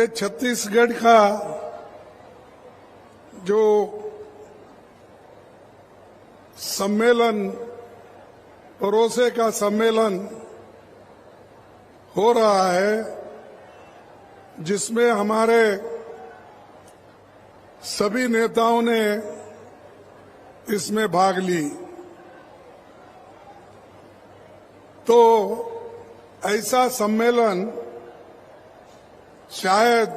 ये छत्तीसगढ़ का जो सम्मेलन, भरोसे का सम्मेलन हो रहा है, जिसमें हमारे सभी नेताओं ने इसमें भाग ली, तो ऐसा सम्मेलन शायद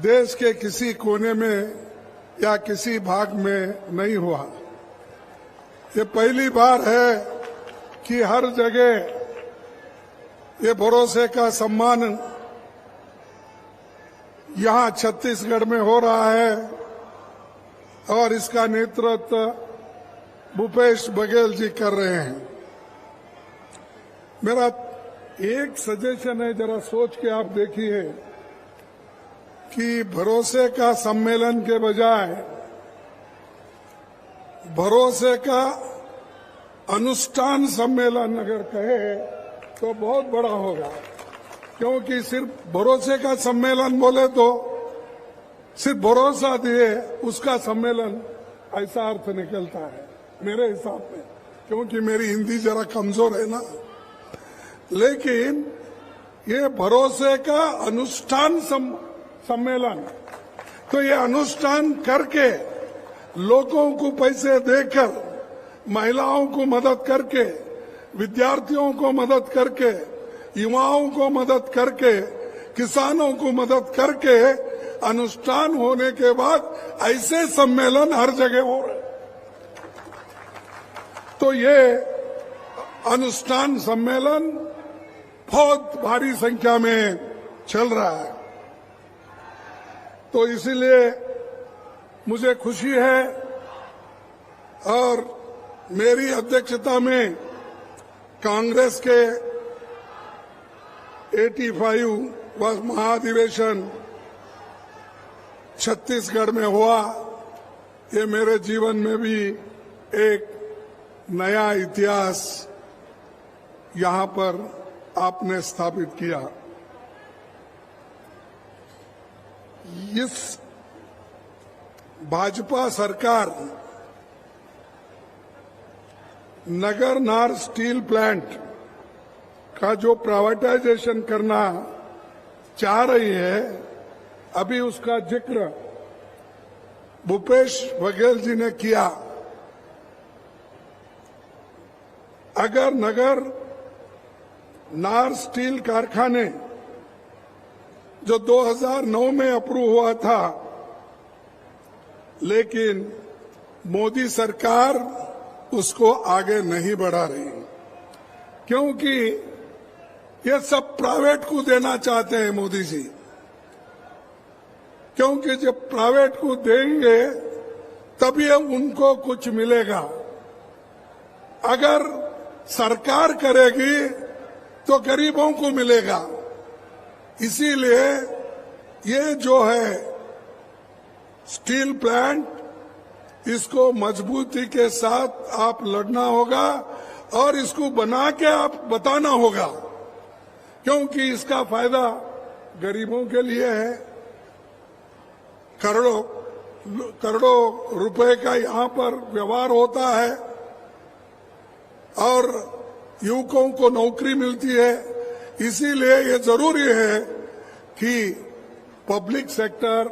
देश के किसी कोने में या किसी भाग में नहीं हुआ। ये पहली बार है कि हर जगह ये भरोसे का सम्मान यहाँ छत्तीसगढ़ में हो रहा है और इसका नेतृत्व भूपेश बघेल जी कर रहे हैं। मेरा एक सजेशन है, जरा सोच के आप देखिए कि भरोसे का सम्मेलन के बजाय भरोसे का अनुष्ठान सम्मेलन अगर कहे तो बहुत बड़ा होगा, क्योंकि सिर्फ भरोसे का सम्मेलन बोले तो सिर्फ भरोसा दिए उसका सम्मेलन, ऐसा अर्थ निकलता है मेरे हिसाब में, क्योंकि मेरी हिंदी जरा कमजोर है ना। लेकिन ये भरोसे का अनुष्ठान सम्मेलन, तो ये अनुष्ठान करके लोगों को पैसे देकर, महिलाओं को मदद करके, विद्यार्थियों को मदद करके, युवाओं को मदद करके, किसानों को मदद करके अनुष्ठान होने के बाद ऐसे सम्मेलन हर जगह हो रहे। तो ये अनुष्ठान सम्मेलन बहुत भारी संख्या में चल रहा है, तो इसीलिए मुझे खुशी है और मेरी अध्यक्षता में कांग्रेस के 85वां महाधिवेशन छत्तीसगढ़ में हुआ। ये मेरे जीवन में भी एक नया इतिहास यहाँ पर आपने स्थापित किया। इस भाजपा सरकार नगर नार स्टील प्लांट का जो प्राइवेटाइजेशन करना चाह रही है, अभी उसका जिक्र भूपेश बघेल जी ने किया। अगर नगर नार स्टील कारखाने जो 2009 में अप्रूव हुआ था, लेकिन मोदी सरकार उसको आगे नहीं बढ़ा रही, क्योंकि ये सब प्राइवेट को देना चाहते हैं मोदी जी। क्योंकि जब प्राइवेट को देंगे तभी उनको कुछ मिलेगा, अगर सरकार करेगी तो गरीबों को मिलेगा। इसीलिए ये जो है स्टील प्लांट, इसको मजबूती के साथ आप लड़ना होगा और इसको बना के आप बताना होगा, क्योंकि इसका फायदा गरीबों के लिए है। करोड़ों रुपए का यहाँ पर व्यवहार होता है और युवकों को नौकरी मिलती है। इसीलिए ये जरूरी है कि पब्लिक सेक्टर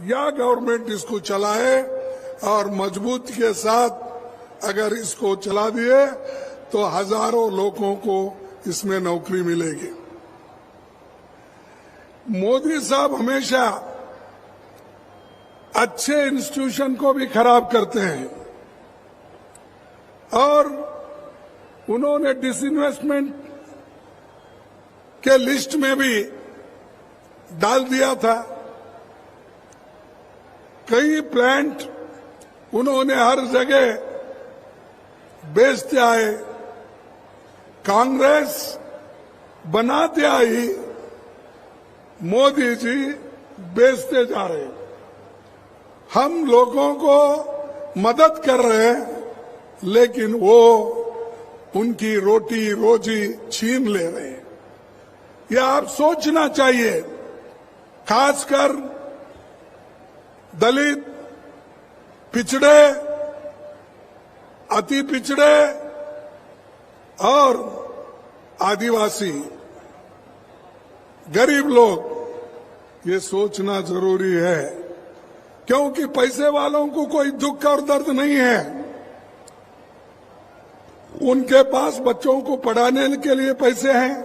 या गवर्नमेंट इसको चलाए और मजबूती के साथ अगर इसको चला दिए तो हजारों लोगों को इसमें नौकरी मिलेगी। मोदी साहब हमेशा अच्छे इंस्टीट्यूशन को भी खराब करते हैं और उन्होंने डिसइन्वेस्टमेंट के लिस्ट में भी डाल दिया था। कई प्लांट उन्होंने हर जगह बेचते आए, कांग्रेस बनाते आई, मोदी जी बेचते जा रहे। हम लोगों को मदद कर रहे हैं, लेकिन वो उनकी रोटी रोजी छीन ले रहे हैं। यह आप सोचना चाहिए खासकर दलित, पिछड़े, अति पिछड़े और आदिवासी, गरीब लोग, ये सोचना जरूरी है, क्योंकि पैसे वालों को कोई दुख और दर्द नहीं है। उनके पास बच्चों को पढ़ाने के लिए पैसे हैं,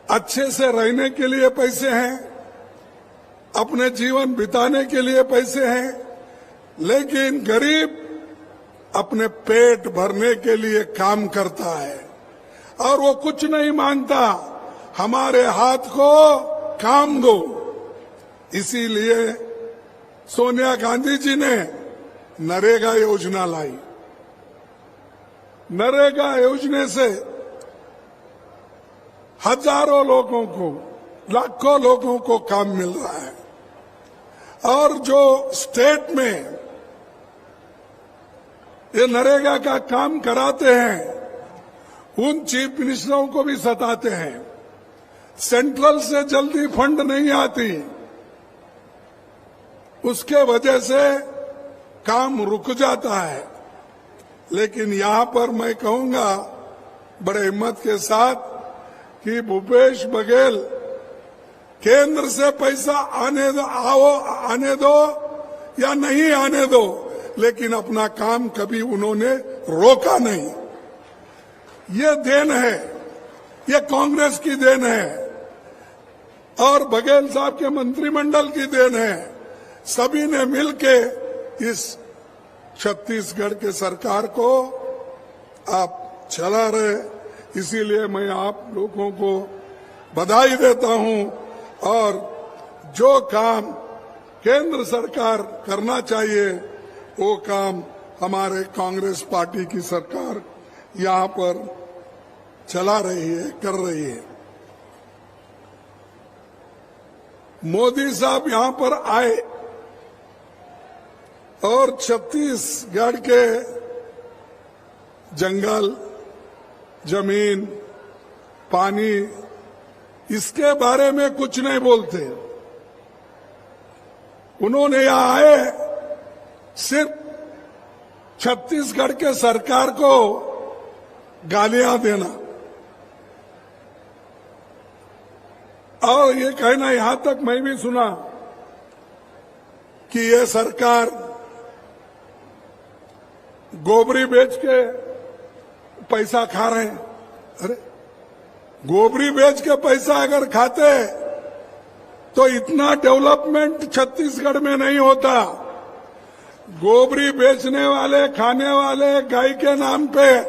अच्छे से रहने के लिए पैसे हैं, अपने जीवन बिताने के लिए पैसे हैं, लेकिन गरीब अपने पेट भरने के लिए काम करता है और वो कुछ नहीं मांगता, हमारे हाथ को काम दो। इसीलिए सोनिया गांधी जी ने नरेगा योजना लाई। नरेगा योजना से हजारों लोगों को, लाखों लोगों को काम मिल रहा है। और जो स्टेट में ये नरेगा का काम कराते हैं, उन चीफ मिनिस्टरों को भी सताते हैं। सेंट्रल से जल्दी फंड नहीं आती, उसके वजह से काम रुक जाता है। लेकिन यहां पर मैं कहूंगा बड़े हिम्मत के साथ कि भूपेश बघेल केंद्र से पैसा आने दो या नहीं आने दो, लेकिन अपना काम कभी उन्होंने रोका नहीं। ये देन है, ये कांग्रेस की देन है और बघेल साहब के मंत्रिमंडल की देन है। सभी ने मिलके इस छत्तीसगढ़ के सरकार को आप चला रहे, इसीलिए मैं आप लोगों को बधाई देता हूं। और जो काम केंद्र सरकार करना चाहिए, वो काम हमारे कांग्रेस पार्टी की सरकार यहां पर चला रही है, कर रही है। मोदी साहब यहां पर आए और छत्तीसगढ़ के जंगल, जमीन, पानी, इसके बारे में कुछ नहीं बोलते। उन्होंने यहां आए सिर्फ छत्तीसगढ़ के सरकार को गालियां देना और ये कहना, यहां तक मैं भी सुना कि ये सरकार गोबरी बेच के पैसा खा रहे हैं। अरे गोबरी बेच के पैसा अगर खाते तो इतना डेवलपमेंट छत्तीसगढ़ में नहीं होता। गोबरी बेचने वाले, खाने वाले, गाय के नाम पे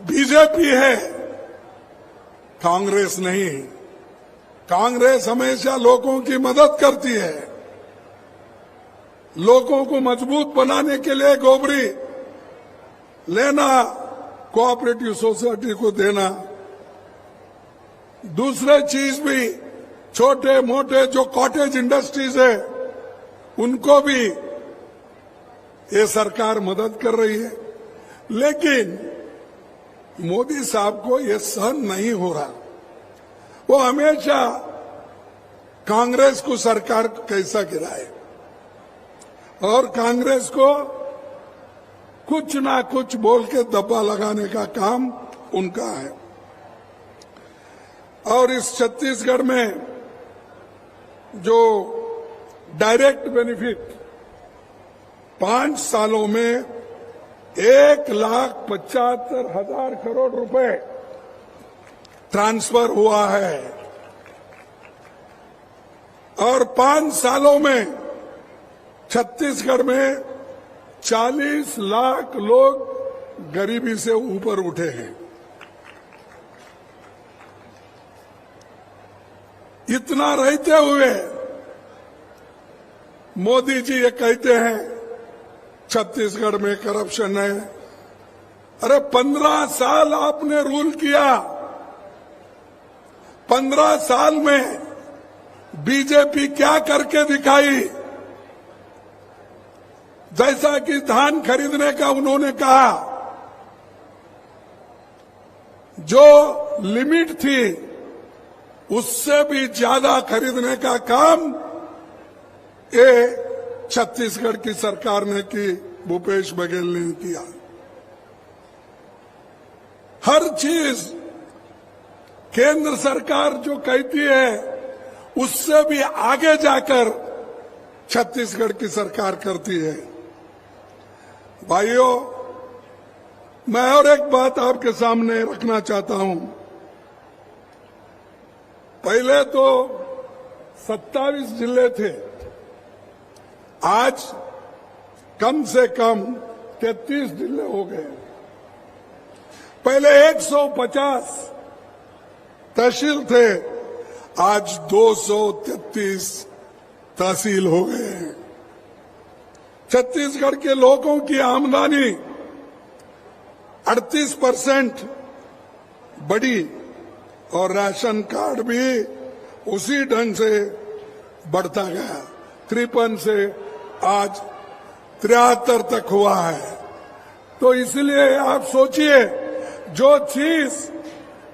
बीजेपी है, कांग्रेस नहीं। कांग्रेस हमेशा लोगों की मदद करती है, लोगों को मजबूत बनाने के लिए गोबरी लेना, कोऑपरेटिव सोसाइटी को देना। दूसरे चीज भी, छोटे मोटे जो कॉटेज इंडस्ट्रीज है, उनको भी ये सरकार मदद कर रही है। लेकिन मोदी साहब को ये सहन नहीं हो रहा। वो हमेशा कांग्रेस को सरकार कैसा गिराए और कांग्रेस को कुछ ना कुछ बोल के दबा लगाने का काम उनका है। और इस छत्तीसगढ़ में जो डायरेक्ट बेनिफिट 5 सालों में 1,75,000 करोड़ रुपए ट्रांसफर हुआ है और 5 सालों में छत्तीसगढ़ में 40 लाख लोग गरीबी से ऊपर उठे हैं। इतना रहते हुए मोदी जी ये कहते हैं छत्तीसगढ़ में करप्शन है। अरे 15 साल आपने रूल किया, 15 साल में बीजेपी क्या करके दिखाई? जैसा कि धान खरीदने का उन्होंने कहा, जो लिमिट थी उससे भी ज्यादा खरीदने का काम ये छत्तीसगढ़ की सरकार ने की, भूपेश बघेल ने किया। हर चीज केंद्र सरकार जो कहती है उससे भी आगे जाकर छत्तीसगढ़ की सरकार करती है। भाइयों, मैं और एक बात आपके सामने रखना चाहता हूं। पहले तो 27 जिले थे, आज कम से कम 33 जिले हो गए। पहले 150 तहसील थे, आज 233 तहसील हो गए हैं। छत्तीसगढ़ के लोगों की आमदनी 38% बढ़ी और राशन कार्ड भी उसी ढंग से बढ़ता गया। 53 से आज 73 तक हुआ है। तो इसलिए आप सोचिए, जो चीज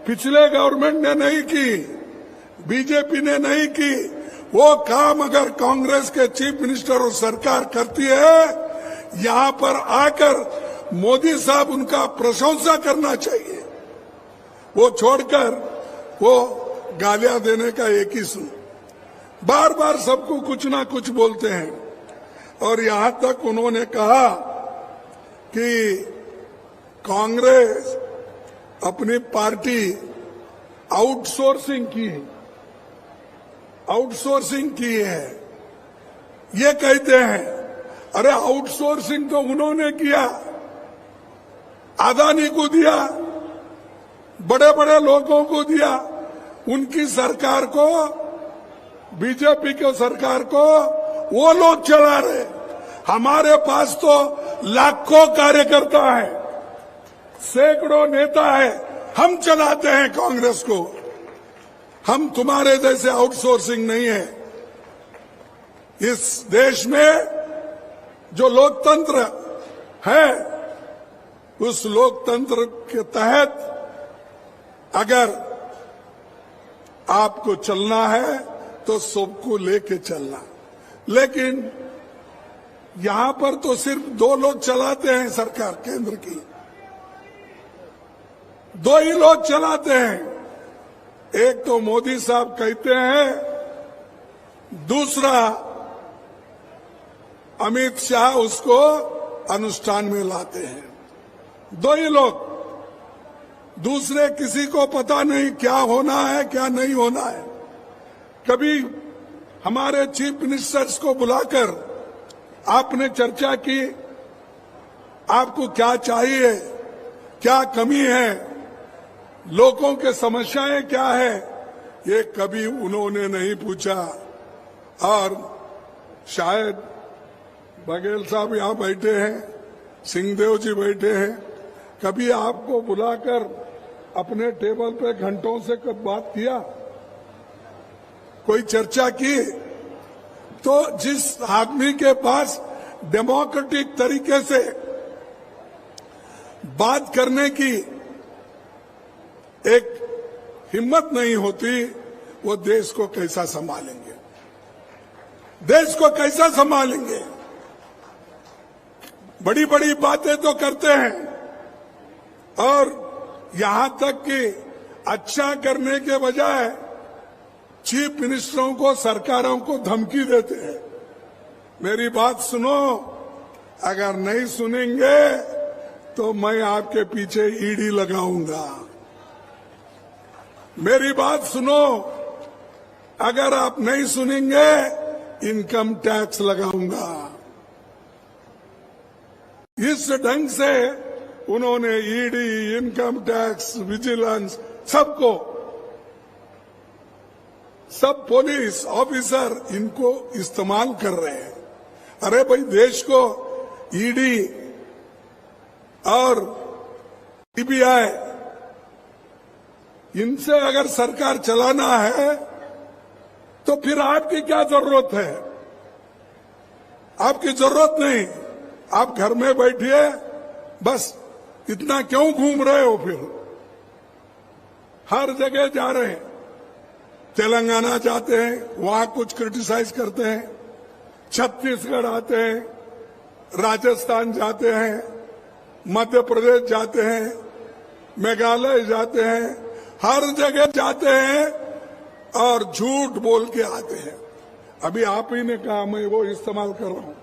पिछले गवर्नमेंट ने नहीं की, बीजेपी ने नहीं की, वो काम अगर कांग्रेस के चीफ मिनिस्टर और सरकार करती है, यहां पर आकर मोदी साहब उनका प्रशंसा करना चाहिए। वो छोड़कर वो गालियां देने का एक ही सुन, बार बार सबको कुछ ना कुछ बोलते हैं। और यहां तक उन्होंने कहा कि कांग्रेस अपनी पार्टी आउटसोर्सिंग की है। ये कहते हैं, अरे आउटसोर्सिंग तो उन्होंने किया, अदानी को दिया, बड़े बड़े लोगों को दिया, उनकी सरकार को, बीजेपी के सरकार को वो लोग चला रहे। हमारे पास तो लाखों कार्यकर्ता है, सैकड़ों नेता है, हम चलाते हैं कांग्रेस को। हम तुम्हारे जैसे आउटसोर्सिंग नहीं है। इस देश में जो लोकतंत्र है, उस लोकतंत्र के तहत अगर आपको चलना है तो सबको लेके चलना। लेकिन यहां पर तो सिर्फ 2 लोग चलाते हैं सरकार, केंद्र की 2 ही लोग चलाते हैं। एक तो मोदी साहब कहते हैं, दूसरा अमित शाह उसको अनुष्ठान में लाते हैं। 2 ही लोग, दूसरे किसी को पता नहीं क्या होना है क्या नहीं होना है। कभी हमारे चीफ मिनिस्टर्स को बुलाकर आपने चर्चा की, आपको क्या चाहिए, क्या कमी है, लोगों के समस्याएं क्या है, ये कभी उन्होंने नहीं पूछा। और शायद बघेल साहब यहां बैठे हैं, सिंहदेव जी बैठे हैं, कभी आपको बुलाकर अपने टेबल पे घंटों से कब बात किया, कोई चर्चा की? तो जिस आदमी के पास डेमोक्रेटिक तरीके से बात करने की एक हिम्मत नहीं होती, वो देश को कैसा संभालेंगे? देश को कैसा संभालेंगे? बड़ी बड़ी बातें तो करते हैं और यहां तक कि अच्छा करने के बजाय चीफ मिनिस्टरों को, सरकारों को धमकी देते हैं। मेरी बात सुनो, अगर नहीं सुनेंगे तो मैं आपके पीछे ईडी लगाऊंगा। मेरी बात सुनो, अगर आप नहीं सुनेंगे इनकम टैक्स लगाऊंगा। इस ढंग से उन्होंने ईडी, इनकम टैक्स, विजिलेंस, सबको, सब पुलिस ऑफिसर इनको इस्तेमाल कर रहे हैं। अरे भाई, देश को ईडी और सीबीआई, इनसे अगर सरकार चलाना है तो फिर आपकी क्या जरूरत है? आपकी जरूरत नहीं, आप घर में बैठिए, बस इतना क्यों घूम रहे हो? फिर हर जगह जा रहे हैं, तेलंगाना जाते हैं, वहां कुछ क्रिटिसाइज करते हैं, छत्तीसगढ़ आते हैं, राजस्थान जाते हैं, मध्य प्रदेश जाते हैं, मेघालय जाते हैं, हर जगह जाते हैं और झूठ बोल के आते हैं। अभी आप ही ने कहा, मैं वो इस्तेमाल कर रहा हूं।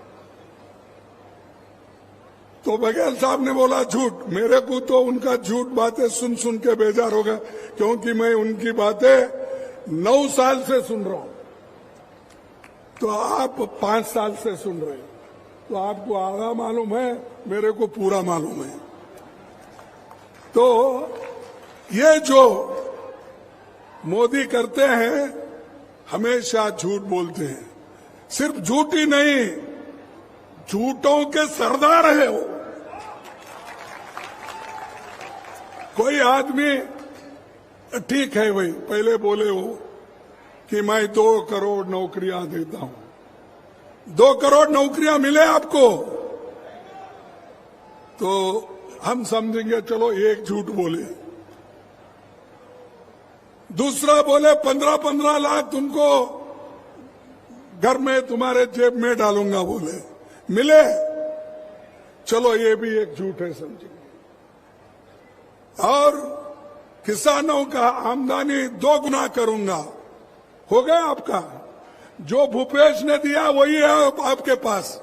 तो बघेल साहब ने बोला झूठ। मेरे को तो उनका झूठ बातें सुन सुन के बेजार हो गया, क्योंकि मैं उनकी बातें 9 साल से सुन रहा हूं, तो आप 5 साल से सुन रहे हैं, तो आपको आधा मालूम है, मेरे को पूरा मालूम है। तो ये जो मोदी करते हैं, हमेशा झूठ बोलते हैं। सिर्फ झूठ ही नहीं, झूठों के सरदार है वो। कोई आदमी, ठीक है भाई, पहले बोले वो कि मैं 2 करोड़ नौकरियां देता हूं। 2 करोड़ नौकरियां मिले आपको तो हम समझेंगे चलो एक झूठ बोले। दूसरा बोले 15-15 लाख तुमको घर में तुम्हारे जेब में डालूंगा, बोले मिले, चलो ये भी एक झूठ है समझेंगे। और किसानों का आमदनी 2 गुना करूंगा, हो गया आपका। जो भूपेश ने दिया वही है आपके पास।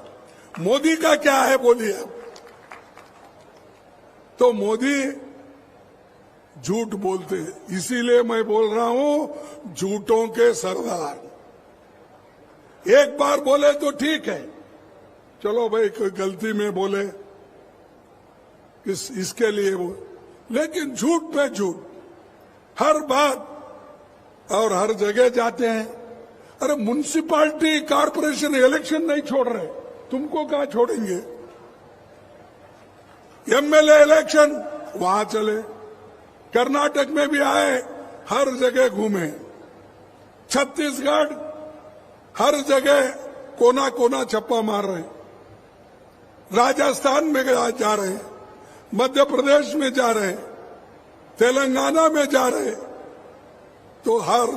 मोदी का क्या है बोलिए आप। तो मोदी झूठ बोलते हैं, इसीलिए मैं बोल रहा हूं झूठों के सरदार। एक बार बोले तो ठीक है, चलो भाई कोई गलती में बोले इसके लिए वो, लेकिन झूठ पे झूठ, हर बात और हर जगह जाते हैं। अरे म्युनिसिपैलिटी कारपोरेशन इलेक्शन नहीं छोड़ रहे, तुमको कहां छोड़ेंगे। एमएलए इलेक्शन वहां चले, कर्नाटक में भी आए, हर जगह घूमे, छत्तीसगढ़ हर जगह कोना कोना छप्पा मार रहे, राजस्थान में जा रहे, मध्य प्रदेश में जा रहे, तेलंगाना में जा रहे, तो हर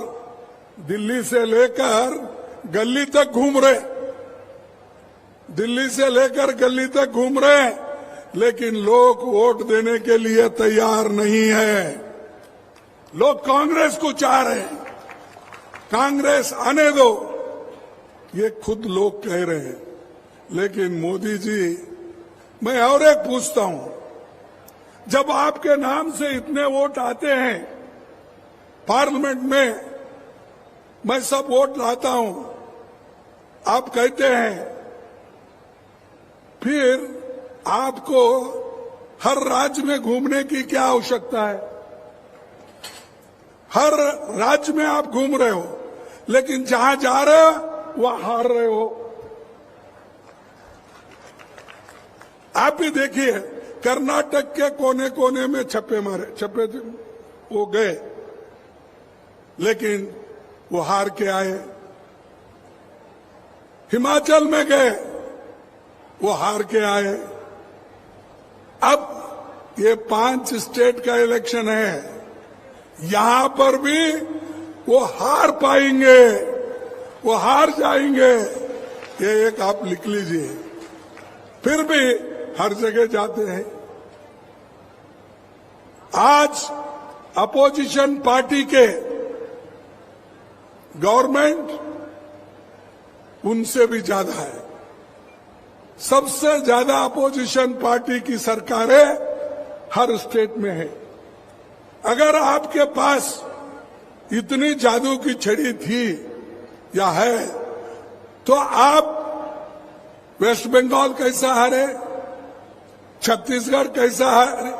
दिल्ली से लेकर गली तक घूम रहे, दिल्ली से लेकर गली तक घूम रहे, लेकिन लोग वोट देने के लिए तैयार नहीं है। लोग कांग्रेस को चाह रहे हैं, कांग्रेस आने दो, ये खुद लोग कह रहे हैं। लेकिन मोदी जी, मैं और एक पूछता हूं, जब आपके नाम से इतने वोट आते हैं पार्लियामेंट में, मैं सब वोट लाता हूं, आप कहते हैं, फिर आपको हर राज्य में घूमने की क्या आवश्यकता है। हर राज्य में आप घूम रहे हो, लेकिन जहां जा रहे हो वहां हार रहे हो। आप भी देखिए, कर्नाटक के कोने कोने में छप्पे वो गए, लेकिन वो हार के आए। हिमाचल में गए, वो हार के आए। अब ये 5 स्टेट का इलेक्शन है, यहां पर भी वो हार पाएंगे, वो हार जाएंगे, ये एक आप लिख लीजिए। फिर भी हर जगह जाते हैं। आज अपोजिशन पार्टी के गवर्नमेंट उनसे भी ज्यादा है। सबसे ज्यादा अपोजिशन पार्टी की सरकारें हर स्टेट में है। अगर आपके पास इतनी जादू की छड़ी थी या है, तो आप वेस्ट बंगाल कैसा हारे, छत्तीसगढ़ कैसा हारे,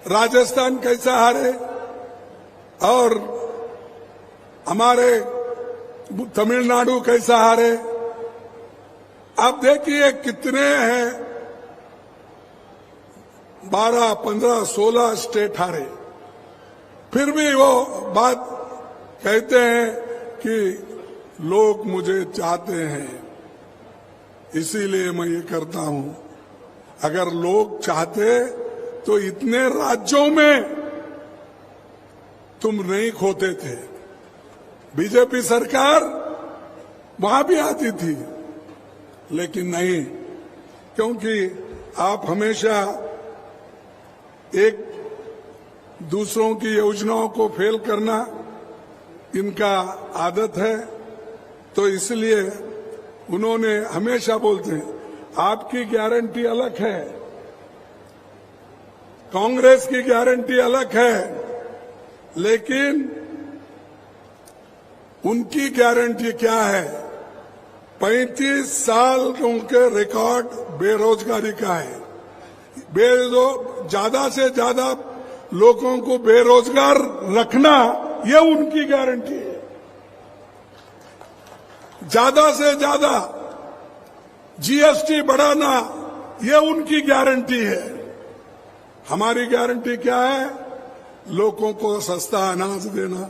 राजस्थान कैसा हारे, और हमारे तमिलनाडु कैसा हारे। आप देखिए कितने हैं, 12, 15, 16 स्टेट हारे, फिर भी वो बात कहते हैं कि लोग मुझे चाहते हैं, इसीलिए मैं ये करता हूं। अगर लोग चाहते तो इतने राज्यों में तुम नहीं खोते थे। बीजेपी सरकार वहां भी आती थी, लेकिन नहीं, क्योंकि आप हमेशा एक दूसरों की योजनाओं को फेल करना इनका आदत है। तो इसलिए उन्होंने हमेशा बोलते हैं आपकी गारंटी अलग है, कांग्रेस की गारंटी अलग है, लेकिन उनकी गारंटी क्या है? 35 साल उनके रिकॉर्ड बेरोजगारी का है। ज्यादा से ज्यादा लोगों को बेरोजगार रखना ये उनकी गारंटी है। ज्यादा से ज्यादा जीएसटी बढ़ाना ये उनकी गारंटी है। हमारी गारंटी क्या है? लोगों को सस्ता अनाज देना,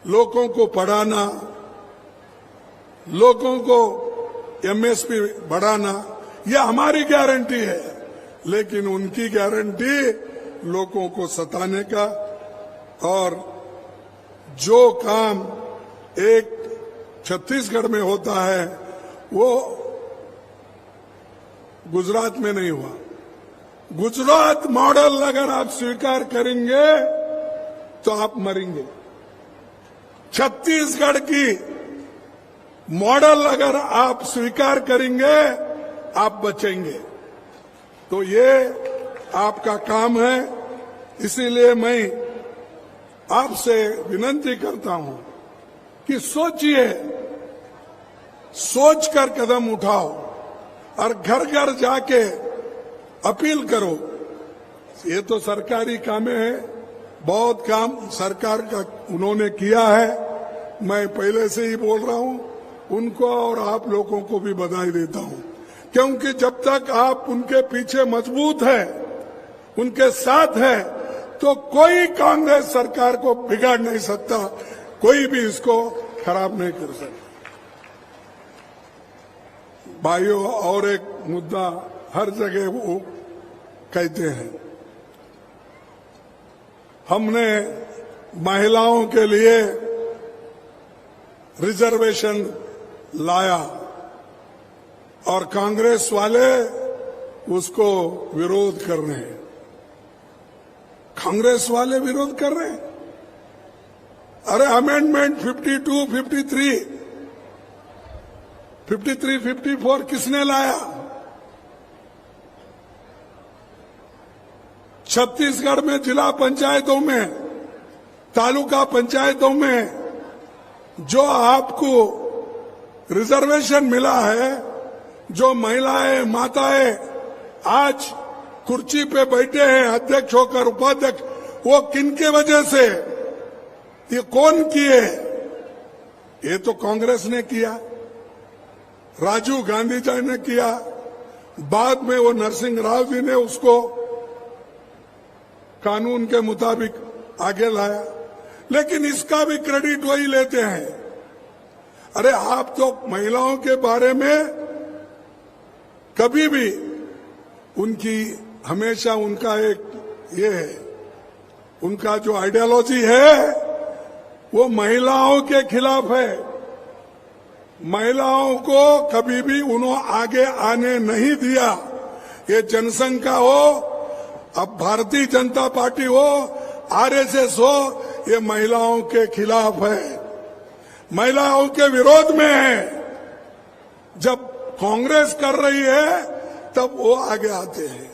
लोगों को पढ़ाना, लोगों को एमएसपी बढ़ाना, यह हमारी गारंटी है। लेकिन उनकी गारंटी लोगों को सताने का, और जो काम एक छत्तीसगढ़ में होता है वो गुजरात में नहीं हुआ। गुजरात मॉडल अगर आप स्वीकार करेंगे तो आप मरेंगे। छत्तीसगढ़ की मॉडल अगर आप स्वीकार करेंगे आप बचेंगे। तो ये आपका काम है। इसीलिए मैं आपसे विनती करता हूं कि सोचिए, सोचकर कदम उठाओ और घर घर जाके अपील करो। ये तो सरकारी काम है, बहुत काम सरकार का उन्होंने किया है। मैं पहले से ही बोल रहा हूं, उनको और आप लोगों को भी बधाई देता हूं, क्योंकि जब तक आप उनके पीछे मजबूत है, उनके साथ है, तो कोई कांग्रेस सरकार को बिगाड़ नहीं सकता, कोई भी इसको खराब नहीं कर सकता। भाइयों, और एक मुद्दा हर जगह वो कहते हैं, हमने महिलाओं के लिए रिजर्वेशन लाया और कांग्रेस वाले उसको विरोध कर रहे हैं। कांग्रेस वाले विरोध कर रहे हैं। अरे अमेंडमेंट 52, 53, 54 किसने लाया? छत्तीसगढ़ में जिला पंचायतों में, तालुका पंचायतों में जो आपको रिजर्वेशन मिला है, जो महिलाएं, माताएं आज कुर्सी पे बैठे हैं अध्यक्ष होकर, उपाध्यक्ष, वो किनके वजह से? ये कौन किए? ये तो कांग्रेस ने किया, राजीव गांधी जी ने किया, बाद में वो नरसिंह राव जी ने उसको कानून के मुताबिक आगे लाया। लेकिन इसका भी क्रेडिट वही लेते हैं। अरे आप तो महिलाओं के बारे में कभी भी उनकी, हमेशा उनका एक ये है, उनका जो आइडियोलॉजी है वो महिलाओं के खिलाफ है। महिलाओं को कभी भी उन्होंने आगे आने नहीं दिया। ये जनसंघ का हो, अब भारतीय जनता पार्टी हो, आरएसएस हो, ये महिलाओं के खिलाफ है, महिलाओं के विरोध में है। जब कांग्रेस कर रही है तब वो आगे आते हैं।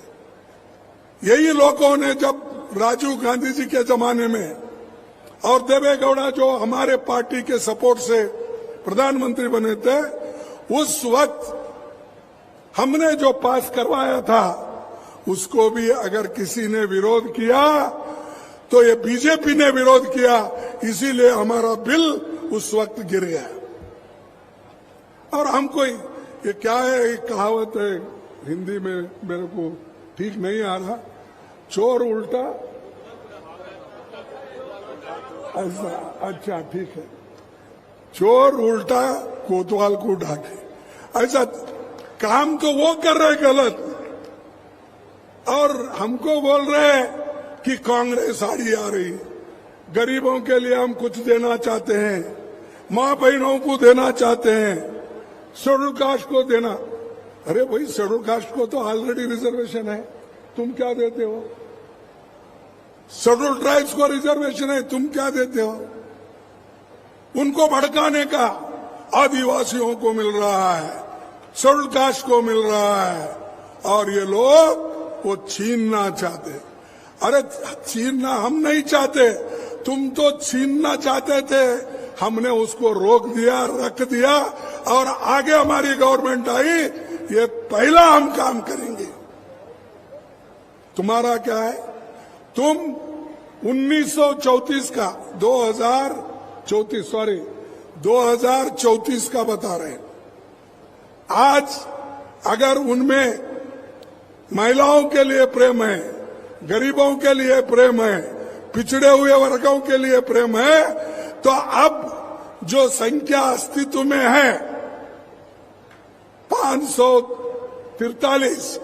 यही लोगों ने जब राजीव गांधी जी के जमाने में और देवेगौड़ा जो हमारे पार्टी के सपोर्ट से प्रधानमंत्री बने थे, उस वक्त हमने जो पास करवाया था उसको भी अगर किसी ने विरोध किया तो ये बीजेपी ने विरोध किया, इसीलिए हमारा बिल उस वक्त गिर गया। और हमको ये क्या है, एक कहावत है हिंदी में, मेरे को ठीक नहीं आ रहा, चोर उल्टा, ऐसा, अच्छा ठीक है, चोर उल्टा कोतवाल को ढाके। ऐसा काम तो वो कर रहे गलत, और हमको बोल रहे कि कांग्रेस आड़ी आ रही। गरीबों के लिए हम कुछ देना चाहते हैं, माँ बहनों को देना चाहते हैं, शेड्यूल कास्ट को देना। अरे भाई, शेड्यूल कास्ट को तो ऑलरेडी रिजर्वेशन है, तुम क्या देते हो? शेड्यूल ट्राइब्स को रिजर्वेशन है, तुम क्या देते हो? उनको भड़काने का आदिवासियों को मिल रहा है, शेड्यूल कास्ट को मिल रहा है, और ये लोग वो छीनना चाहते। अरे छीनना हम नहीं चाहते, तुम तो छीनना चाहते थे, हमने उसको रोक दिया, रख दिया, और आगे हमारी गवर्नमेंट आई, ये पहला हम काम करेंगे। तुम्हारा क्या है? तुम 1934 का 2034 का बता रहे हैं। आज अगर उनमें महिलाओं के लिए प्रेम है, गरीबों के लिए प्रेम है, पिछड़े हुए वर्गों के लिए प्रेम है, तो अब जो संख्या अस्तित्व में है 543,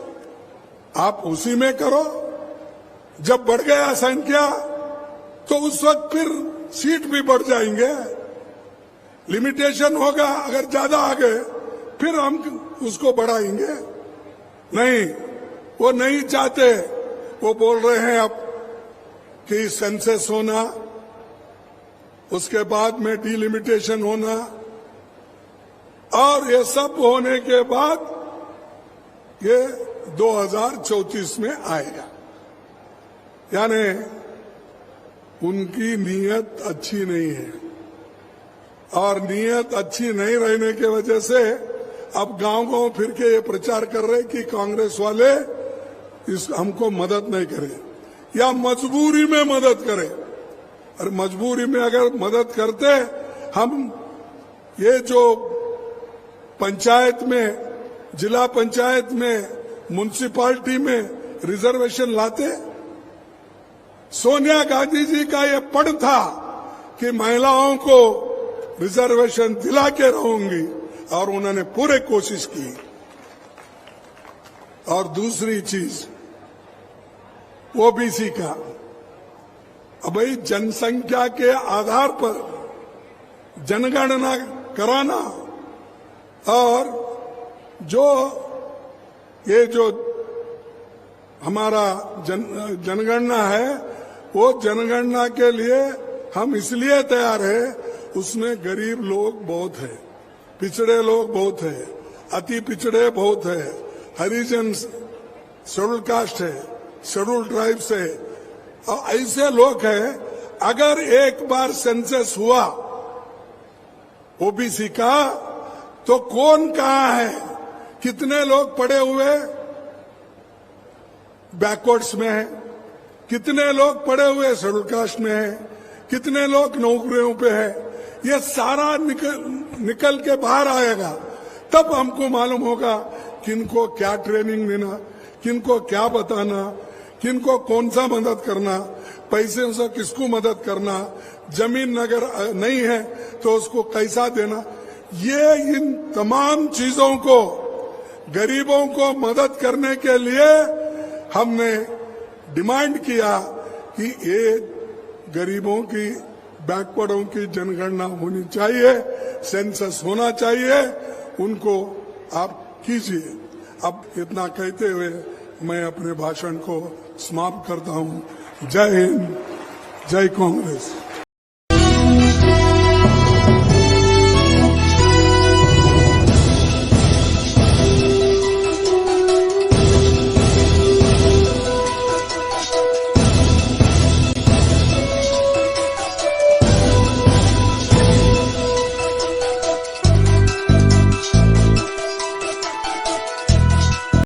आप उसी में करो। जब बढ़ गया संख्या तो उस वक्त फिर सीट भी बढ़ जाएंगे, लिमिटेशन होगा। अगर ज्यादा आ गए फिर हम उसको बढ़ाएंगे। नहीं, वो नहीं चाहते। वो बोल रहे हैं अब कि सेंसस होना, उसके बाद में डिलिमिटेशन होना, और ये सब होने के बाद ये 2034 में आएगा। यानी उनकी नीयत अच्छी नहीं है, और नीयत अच्छी नहीं रहने की वजह से अब गांव-गांव फिर के ये प्रचार कर रहे कि कांग्रेस वाले हमको मदद नहीं करें, या मजबूरी में मदद करें। और मजबूरी में अगर मदद करते, हम ये जो पंचायत में, जिला पंचायत में, म्युनिसिपालिटी में रिजर्वेशन लाते। सोनिया गांधी जी का ये पड़ था कि महिलाओं को रिजर्वेशन दिला के रहूंगी, और उन्होंने पूरे कोशिश की। और दूसरी चीज ओबीसी का, अब भाई जनसंख्या के आधार पर जनगणना कराना, और ये जो हमारा जनगणना है, वो जनगणना के लिए हम इसलिए तैयार है, उसमें गरीब लोग बहुत है, पिछड़े लोग बहुत है, अति पिछड़े बहुत है, हरिजन, शेड्यूल कास्ट है, शेड्यूल ट्राइब्स है, और ऐसे लोग हैं। अगर एक बार सेंसस हुआ ओबीसी का, तो कौन कहाँ है, कितने लोग पड़े हुए बैकवर्ड्स में है, कितने लोग पड़े हुए शेड्यूल कास्ट में है, कितने लोग नौकरियों पे है, ये सारा निकल के बाहर आएगा। तब हमको मालूम होगा किनको क्या ट्रेनिंग देना, किनको क्या बताना, किनको कौन सा मदद करना, पैसे से किसको मदद करना, जमीन अगर नहीं है तो उसको कैसा देना। ये इन तमाम चीजों को, गरीबों को मदद करने के लिए हमने डिमांड किया कि ये गरीबों की, बैकवर्डों की जनगणना होनी चाहिए, सेंसस होना चाहिए, उनको आप कीजिए। अब इतना कहते हुए मैं अपने भाषण को समाप्त करता हूं। जय हिंद, जय कांग्रेस।